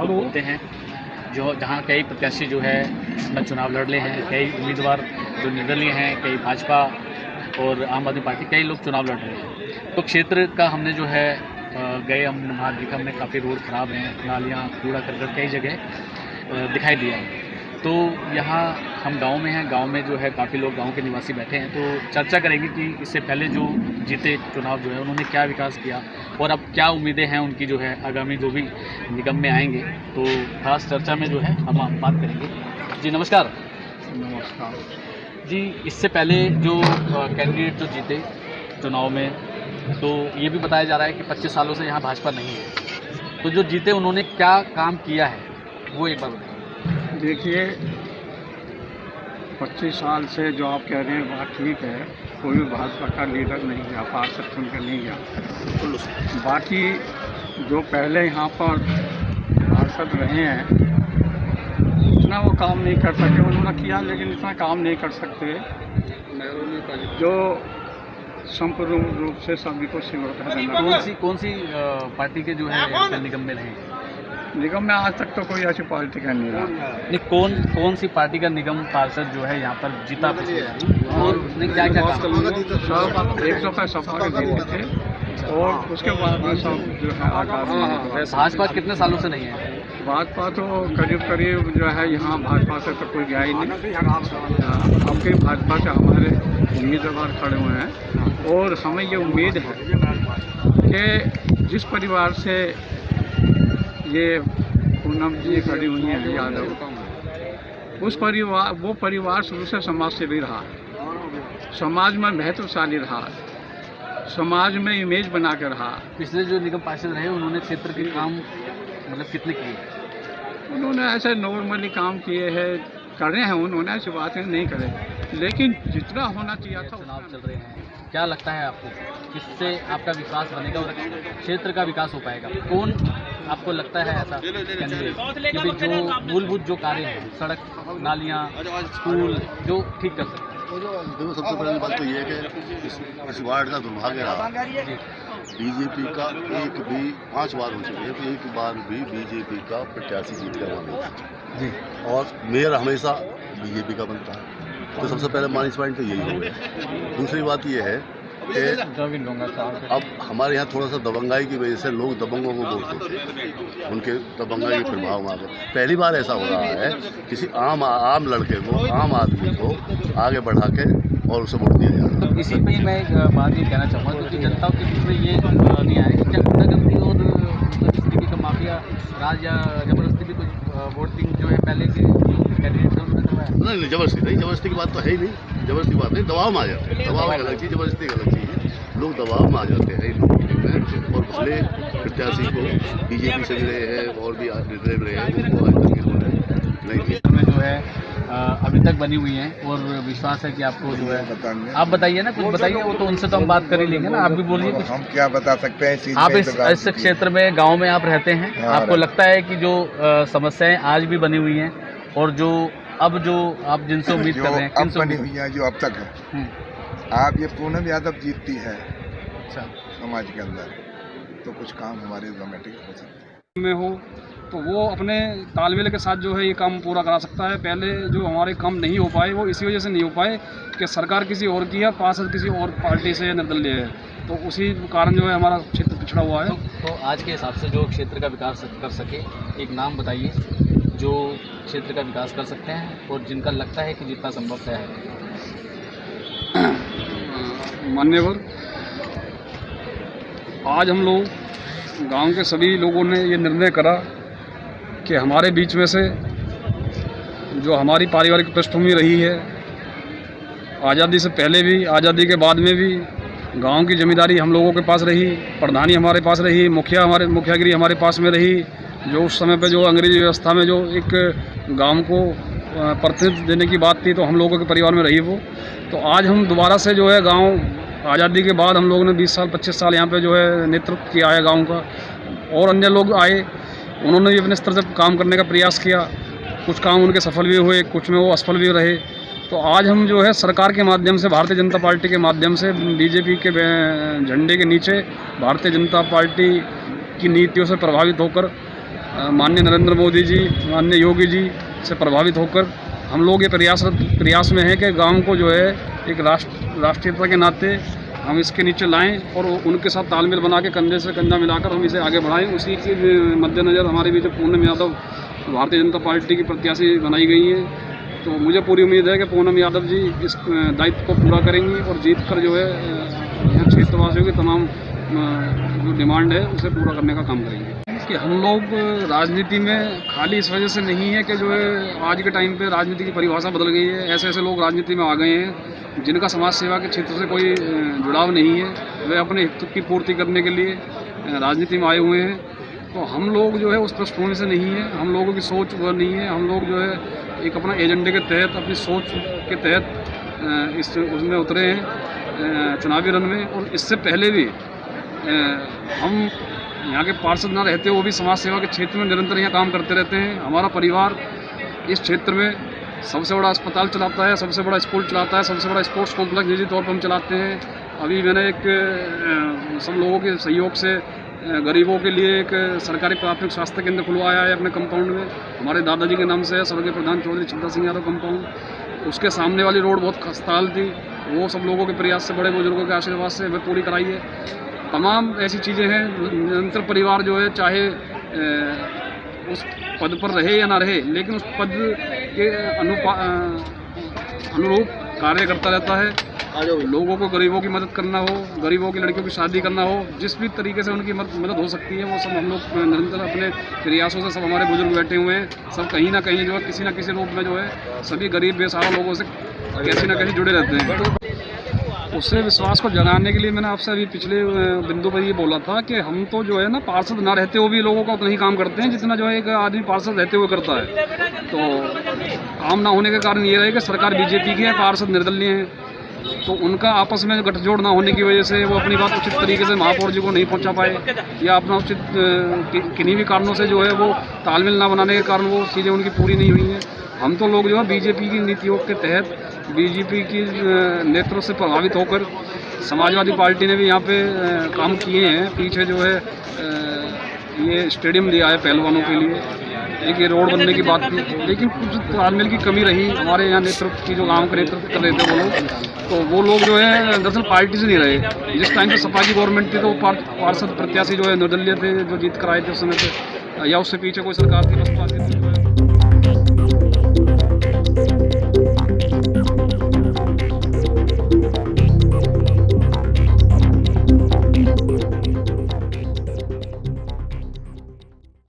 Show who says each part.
Speaker 1: लोग बोलते हैं, जो जहाँ कई प्रत्याशी जो है अपना चुनाव लड़ रहे हैं, कई उम्मीदवार जो निर्दलीय हैं, कई भाजपा और आम आदमी पार्टी, कई लोग चुनाव लड़ रहे हैं। तो क्षेत्र का हमने जो है गए, हमने वहाँ देखा, हमने काफ़ी रोड ख़राब हैं, नालियाँ, कूड़ा करकट कई जगह दिखाई दिया है। तो यहाँ हम गांव में हैं, गांव में जो है काफ़ी लोग गांव के निवासी बैठे हैं, तो चर्चा करेंगे कि इससे पहले जो जीते चुनाव जो है उन्होंने क्या विकास किया और अब क्या उम्मीदें हैं उनकी जो है आगामी जो भी निगम में आएंगे। तो खास चर्चा में जो है हम बात करेंगे। जी नमस्कार।
Speaker 2: नमस्कार
Speaker 1: जी, इससे पहले जो कैंडिडेट जो जीते चुनाव में, तो ये भी बताया जा रहा है कि 25 सालों से यहाँ भाजपा नहीं है, तो जो जीते उन्होंने क्या काम किया है वो एक बार बताइए।
Speaker 2: देखिए, 25 साल से जो आप कह रहे हैं बात ठीक है, कोई भी भाजपा का लीडर नहीं गया, पार्षद चुनकर नहीं गया। बाकी जो पहले यहाँ पर पार्षद रहे हैं इतना वो काम नहीं कर सके, उन्होंने किया लेकिन इतना काम नहीं कर सकते जो संपूर्ण रूप से सभी को स्वीकार करना।
Speaker 1: कौन सी पार्टी के जो है यहाँ पे निगम में रहे?
Speaker 2: निगम में आज तक तो कोई ऐसी पार्टी का नहीं रहा।
Speaker 1: नहीं, कौन सी पार्टी का निगम पार्षद जो है यहाँ पर जीता और उसने क्या क्या काम?
Speaker 2: सब 100 सपा के जीते थे और उसके बाद में सब जो है आकाश।
Speaker 1: भाजपा कितने सालों से नहीं है?
Speaker 2: भाजपा तो करीब जो है यहाँ भाजपा से तो कोई गया ही नहीं। अब के भाजपा से हमारे उम्मीदवार खड़े हुए हैं और हमें ये उम्मीद है कि जिस परिवार से ये पूनम जी खड़ी हुई हैं यादव, उस परिवार वो परिवार शुरू से समाज सेवी रहा, समाज में महत्वशाली रहा, समाज में इमेज बना कर रहा।
Speaker 1: पिछले जो निगम पार्षद रहे उन्होंने क्षेत्र के काम मतलब कितने किए?
Speaker 2: उन्होंने ऐसे नॉर्मली काम किए हैं, कर रहे हैं, उन्होंने ऐसी बातें नहीं करे, लेकिन जितना होना चाहिए था।
Speaker 1: चुनाव चल रहे हैं, क्या लगता है आपको किससे आपका विकास बनेगा और क्षेत्र का विकास हो पाएगा? कौन आपको लगता है ऐसा कैंडिडेट कि भाई जो मूलभूत जो कार्य हैं, सड़क, नालियाँ, स्कूल, जो ठीक कर सकते हैं?
Speaker 3: देखो, सबसे पहली बात तो ये है कि इस वार्ड का दुर्भाग्य रहा, बीजेपी का एक भी 5 बार हो चुके हैं, तो एक बार भी बीजेपी का प्रत्याशी जीत कर नहीं, और मेयर हमेशा बीजेपी का बनता है। तो सबसे पहले माइनस पॉइंट तो यही हो गया। दूसरी बात ये है कि अब हमारे यहाँ थोड़ा सा दबंगाई की वजह से लोग दबंगों को वोट देते हैं, उनके दबंगाई के प्रभाव में आगे पहली बार ऐसा हो रहा है किसी आम लड़के को, आम आदमी को आगे बढ़ा के और उसे वोट दिया जा रहा है।
Speaker 1: तो इसी पे मैं एक बात ये कहना चाहूँगा, क्योंकि जनता के बीच में ये नहीं आया कि क्या गुंडागर्दी और इस तरीके का माफिया राज या जबरदस्ती भी कुछ वोटिंग जो है पहले के कैंडिडेट थे उन्होंने करवाया?
Speaker 3: नहीं, जबरदस्ती की बात तो है ही नहीं। जबरदस्ती की बात नहीं, दबाव में आ जाते हैं। दबाव एक अलग चीज़, जबरदस्ती एक अलग चीज़ है। लोग दबाव में आ जाते हैं और पिछले प्रत्याशी को बीजेपी से भी रहे हैं और भी रहे हैं, उनको आज तक नहीं
Speaker 1: जो है अभी तक बनी हुई हैं और विश्वास है कि आपको जो है, आप बताइए ना, कुछ बताइए। वो तो उनसे तो हम बात कर ही लेंगे ना, आप भी बोलिए कुछ।
Speaker 4: हम क्या बता सकते हैं?
Speaker 1: आप इस क्षेत्र में, गांव में आप रहते हैं, आपको लगता है कि जो समस्याएं आज भी बनी हुई हैं और जो अब जो आप जिनसे उम्मीद कर रहे हैं,
Speaker 4: अब बनी हुई है, जो अब तक है, आप ये पूनम यादव जीतती है समाज के अंदर, तो कुछ काम हमारे ऑटोमेटिक हो सकते
Speaker 5: में हो तो वो अपने तालमेल के साथ जो है ये काम पूरा करा सकता है। पहले जो हमारे काम नहीं हो पाए वो इसी वजह से नहीं हो पाए कि सरकार किसी और की है, पार्षद किसी और पार्टी से निर्दलीय है, तो उसी कारण जो है हमारा क्षेत्र पिछड़ा हुआ है।
Speaker 1: तो आज के हिसाब से जो क्षेत्र का विकास कर सके, एक नाम बताइए जो क्षेत्र का विकास कर सकते हैं और जिनका लगता है कि जितना संभव है।
Speaker 5: मान्यवर, आज हम लोग गांव के सभी लोगों ने ये निर्णय करा कि हमारे बीच में से जो हमारी पारिवारिक पृष्ठभूमि रही है, आज़ादी से पहले भी, आज़ादी के बाद में भी, गांव की जिम्मेदारी हम लोगों के पास रही, प्रधानी हमारे पास रही, मुखियागिरी हमारे पास में रही। जो उस समय पे जो अंग्रेजी व्यवस्था में जो एक गांव को प्रतिनिधित्व देने की बात थी, तो हम लोगों के परिवार में रही वो। तो आज हम दोबारा से जो है गांव, आज़ादी के बाद हम लोगों ने 20 साल 25 साल यहाँ पे जो है नेतृत्व किया है गांव का, और अन्य लोग आए, उन्होंने भी अपने स्तर से काम करने का प्रयास किया। कुछ काम उनके सफल भी हुए, कुछ में वो असफल भी रहे। तो आज हम जो है सरकार के माध्यम से, भारतीय जनता पार्टी के माध्यम से, बीजेपी के झंडे के नीचे भारतीय जनता पार्टी की नीतियों से प्रभावित होकर माननीय नरेंद्र मोदी जी, माननीय योगी जी से प्रभावित होकर हम लोग ये प्रयास में हैं कि गांव को जो है एक राष्ट्रीयता के नाते हम इसके नीचे लाएं और उनके साथ तालमेल बना के कंधे से कंधा मिलाकर हम इसे आगे बढ़ाएं। उसी के मद्देनज़र हमारे बीच पूनम यादव भारतीय जनता पार्टी की प्रत्याशी बनाई गई है। तो मुझे पूरी उम्मीद है कि पूनम यादव जी इस दायित्व को पूरा करेंगी और जीत कर जो है यहाँ क्षेत्रवासियों की तमाम जो डिमांड है उसे पूरा करने का काम करेंगे। कि हम लोग राजनीति में खाली इस वजह से नहीं है कि जो है आज के टाइम पे राजनीति की परिभाषा बदल गई है। ऐसे ऐसे लोग राजनीति में आ गए हैं जिनका समाज सेवा के क्षेत्र से कोई जुड़ाव नहीं है, वे अपने हित की पूर्ति करने के लिए राजनीति में आए हुए हैं। तो हम लोग जो है उस पृष्ठभूमि से नहीं है, हम लोगों की सोच वह नहीं है। हम लोग जो है एक अपना एजेंडे के तहत, अपनी सोच के तहत उसमें उतरे हैं चुनावी रण में। और इससे पहले भी हम यहाँ के पार्षद ना रहते वो भी समाज सेवा के क्षेत्र में निरंतर यहाँ काम करते रहते हैं। हमारा परिवार इस क्षेत्र में सबसे बड़ा अस्पताल चलाता है, सबसे बड़ा स्कूल चलाता है, सबसे बड़ा स्पोर्ट्स कॉम्प्लेक्स निजी तौर पर हम चलाते हैं। अभी मैंने एक सब लोगों के सहयोग से गरीबों के लिए एक सरकारी प्राथमिक स्वास्थ्य केंद्र खुलवाया है अपने कंपाउंड में। हमारे दादाजी के नाम से है, स्वर्गीय प्रधान चौधरी छिद्दा सिंह यादव कंपाउंड। उसके सामने वाली रोड बहुत खस्ताहाल थी, वो सब लोगों के प्रयास से, बड़े बुजुर्गों के आशीर्वाद से हमें पूरी कराई है। तमाम ऐसी चीज़ें हैं। निरंतर परिवार जो है चाहे उस पद पर रहे या ना रहे, लेकिन उस पद के अनुरूप कार्य करता रहता है। लोगों को, गरीबों की मदद करना हो, गरीबों की लड़कियों की शादी करना हो, जिस भी तरीके से उनकी मदद हो सकती है वो सब हम लोग निरंतर अपने प्रयासों से, सब हमारे बुजुर्ग बैठे हुए हैं, सब कहीं ना कहीं जो है किसी न किसी रूप में जो है सभी गरीब बेसहारा लोगों से कैसे न कैसे जुड़े रहते हैं। उससे विश्वास को जगाने के लिए मैंने आपसे अभी पिछले बिंदु पर ये बोला था कि हम तो जो है ना पार्षद ना रहते हुए भी लोगों का उतना ही काम करते हैं जितना जो है एक आदमी पार्षद रहते हुए करता है। तो काम ना होने के कारण ये रहे कि सरकार बीजेपी की है, पार्षद निर्दलीय हैं, तो उनका आपस में गठजोड़ ना होने की वजह से वो अपनी बात उचित तरीके से महापौर जी को नहीं पहुंचा पाए, या अपना उचित किन्हीं भी कारणों से जो है वो तालमेल ना बनाने के कारण वो चीज़ें उनकी पूरी नहीं हुई हैं। हम तो लोग जो है बीजेपी की नीतियों के तहत, बीजेपी की नेतृत्व से प्रभावित होकर समाजवादी पार्टी ने भी यहाँ पे काम किए हैं। पीछे जो है ये स्टेडियम दिया है पहलवानों के लिए, एक ये रोड बनने की बात थी, लेकिन कुछ तालमेल की कमी रही हमारे यहाँ नेतृत्व की, जो गांव का नेतृत्व कर रहे थे वो लोग। तो वो लोग जो है दरअसल पार्टी से नहीं रहे। जिस टाइम पे सपा की गवर्नमेंट थी तो पार्षद प्रत्याशी जो है निर्दलीय थे, जो जीत कर आए थे उस समय पे, या उससे पीछे कोई सरकार थी बसपा थी।